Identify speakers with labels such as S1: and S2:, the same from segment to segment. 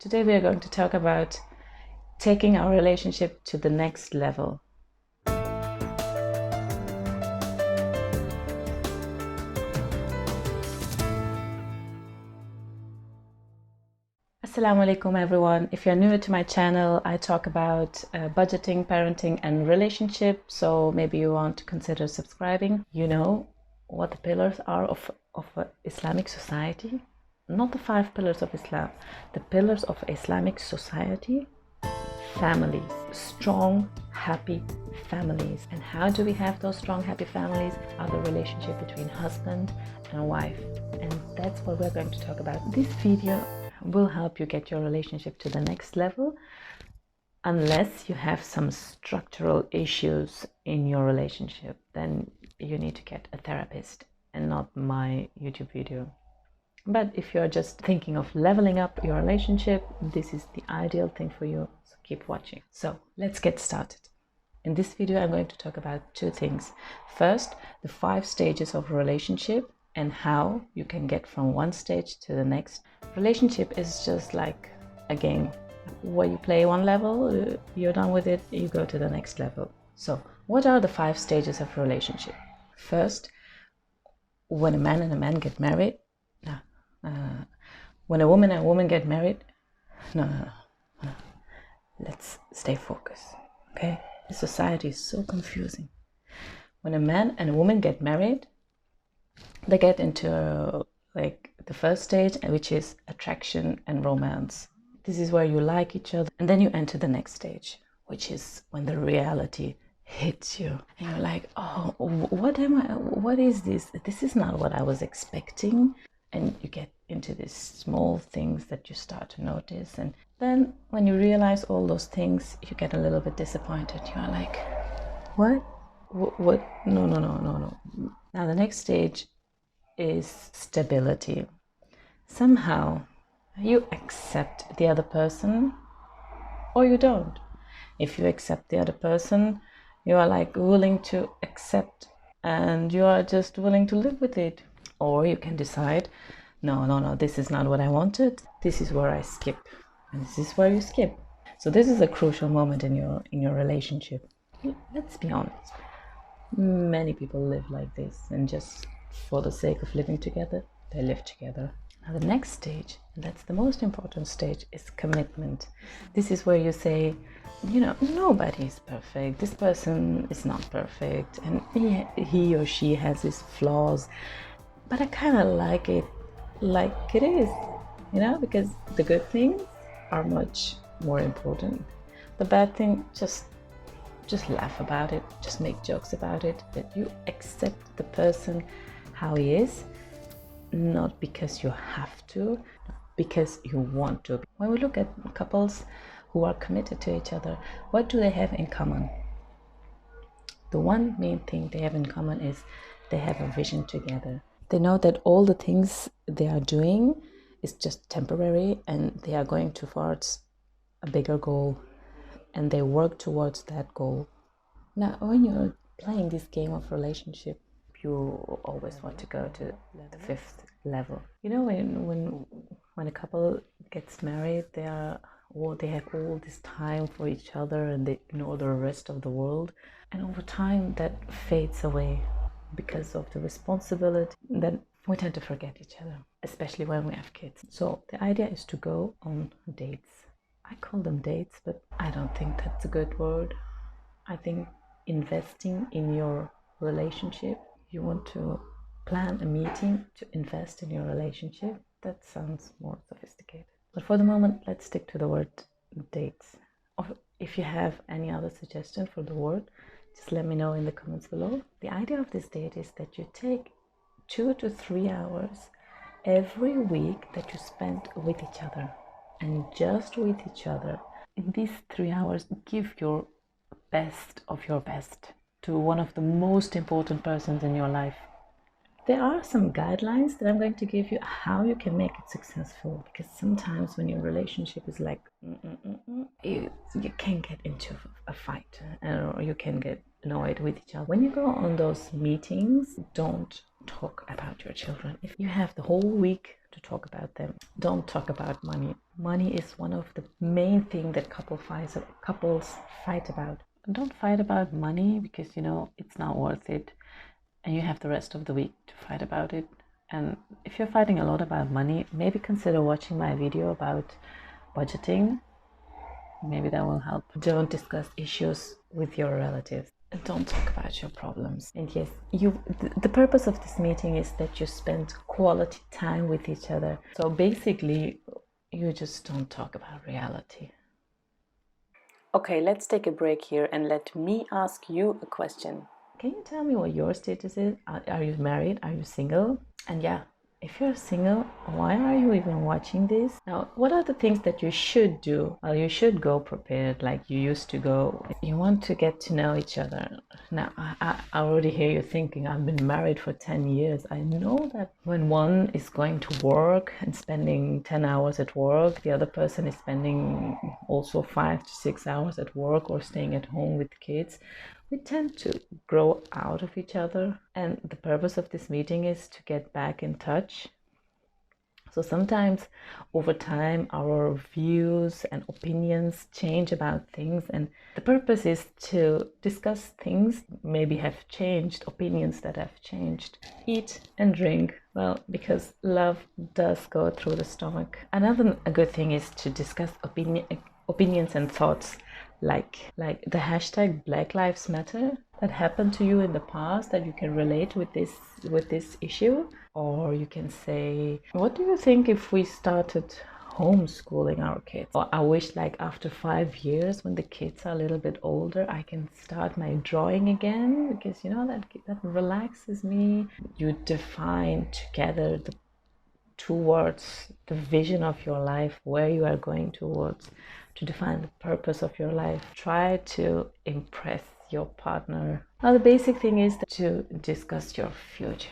S1: Today we are going to talk about taking our relationship to the next level. Assalamu alaikum everyone. If you're new to my channel, I talk about budgeting, parenting and relationship, so maybe you want to consider subscribing. You know what the pillars are of Islamic society? Not the 5 pillars of Islam, the pillars of Islamic society. Families, strong, happy families. And how do we have those strong, happy families? Are the relationship between husband and wife. And that's what we're going to talk about. This video will help you get your relationship to the next level, unless you have some structural issues in your relationship. Then you need to get a therapist and not my YouTube video. But if you're just thinking of leveling up your relationship, this is the ideal thing for you, so keep watching. So let's get started. In this video, I'm going to talk about 2 things. First, the 5 stages of a relationship and how you can get from one stage to the next. Relationship is just like a game where you play one level, you're done with it, you go to the next level. So what are the 5 stages of relationship? First, when a man and a man get married, when a woman and a woman get married, no. Let's stay focused, okay? The society is so confusing. When a man and a woman get married, they get into like the first stage, which is attraction and romance. This is where you like each other, and then you enter the next stage, which is when the reality hits you and you're like, oh, what is this? This is not what I was expecting. And you get into these small things that you start to notice, and then when you realize all those things, you get a little bit disappointed. You're like, what? No. Now the next stage is stability. Somehow you accept the other person or you don't. If you accept the other person, you are like willing to accept and you are just willing to live with it. Or you can decide, no, this is not what I wanted. This is where I skip, and this is where you skip. So this is a crucial moment in your relationship. Let's be honest. Many people live like this, and just for the sake of living together, they live together. Now the next stage, and that's the most important stage, is commitment. This is where you say, nobody is perfect. This person is not perfect, and he or she has his flaws. But I kind of like it like it is, because the good things are much more important. The bad thing, just laugh about it, just make jokes about it. That you accept the person how he is, not because you have to, because you want to. When we look at couples who are committed to each other, what do they have in common? The one main thing they have in common is they have a vision together. They know that all the things they are doing is just temporary and they are going towards a bigger goal, and they work towards that goal. Now, when you're playing this game of relationship, you always want to go to the 5th level. When a couple gets married, they have all this time for each other and they ignore the rest of the world. And over time, that fades away because of the responsibility. Then we tend to forget each other, especially when we have kids. So the idea is to go on dates. I call them dates, but I don't think that's a good word. I think investing in your relationship, you want to plan a meeting to invest in your relationship. That sounds more sophisticated. But for the moment, let's stick to the word dates. Or if you have any other suggestion for the word, just let me know in the comments below. The idea of this date is that you take 2 to 3 hours every week that you spend with each other, and just with each other. In these 3 hours, give your best of your best to one of the most important persons in your life. There are some guidelines that I'm going to give you how you can make it successful, because sometimes when your relationship is like you can get into a fight or you can get annoyed with each other. When you go on those meetings, don't talk about your children. If you have the whole week to talk about them, don't talk about money. Money is one of the main things that couples fight about. Don't fight about money because it's not worth it, and you have the rest of the week to fight about it. And if you're fighting a lot about money, maybe consider watching my video about budgeting. Maybe that will help. Don't discuss issues with your relatives. Don't talk about your problems. And yes, the purpose of this meeting is that you spend quality time with each other. So basically, you just don't talk about reality. Okay, let's take a break here and let me ask you a question. Can you tell me what your status is? Are you married? Are you single? And yeah, if you're single, why are you even watching this? Now, what are the things that you should do? Well, you should go prepared like you used to go. You want to get to know each other. Now, I already hear you thinking, I've been married for 10 years. I know that when one is going to work and spending 10 hours at work, the other person is spending also 5 to 6 hours at work or staying at home with kids. We tend to grow out of each other, and the purpose of this meeting is to get back in touch. So sometimes over time our views and opinions change about things, and the purpose is to discuss things maybe have changed, opinions that have changed. Eat and drink, well, because love does go through the stomach. Another good thing is to discuss opinions and thoughts, like the hashtag Black Lives Matter that happened to you in the past that you can relate with this issue. Or you can say, what do you think if we started homeschooling our kids? Or I wish like after 5 years, when the kids are a little bit older, I can start my drawing again, because that relaxes me. You define together towards the vision of your life, where you are going towards, to define the purpose of your life. Try to impress your partner. Now, the basic thing is to discuss your future.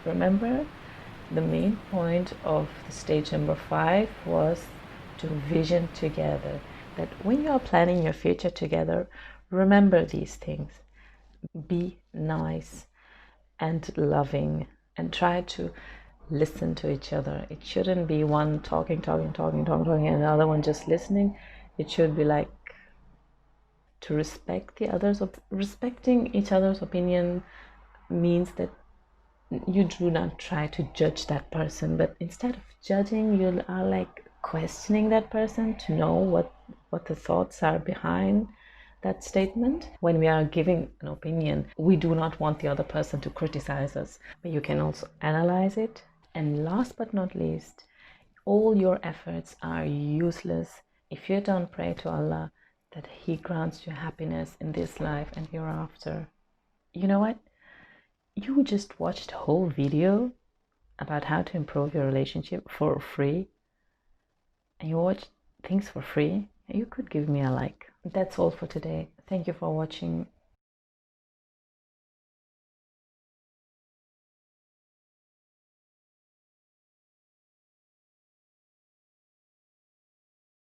S1: Remember, the main point of the stage number 5 was to vision together. That when you are planning your future together, remember these things. Be nice and loving, and try to listen to each other. It shouldn't be one talking, and the other one just listening. It should be like to respect the others. Respecting each other's opinion means that you do not try to judge that person, but instead of judging, you are like questioning that person to know what the thoughts are behind that statement. When we are giving an opinion, we do not want the other person to criticize us, but you can also analyze it. And last but not least, all your efforts are useless if you don't pray to Allah that He grants you happiness in this life and hereafter. You know what? You just watched a whole video about how to improve your relationship for free, and you watch things for free. You could give me a like. That's all for today. Thank you for watching.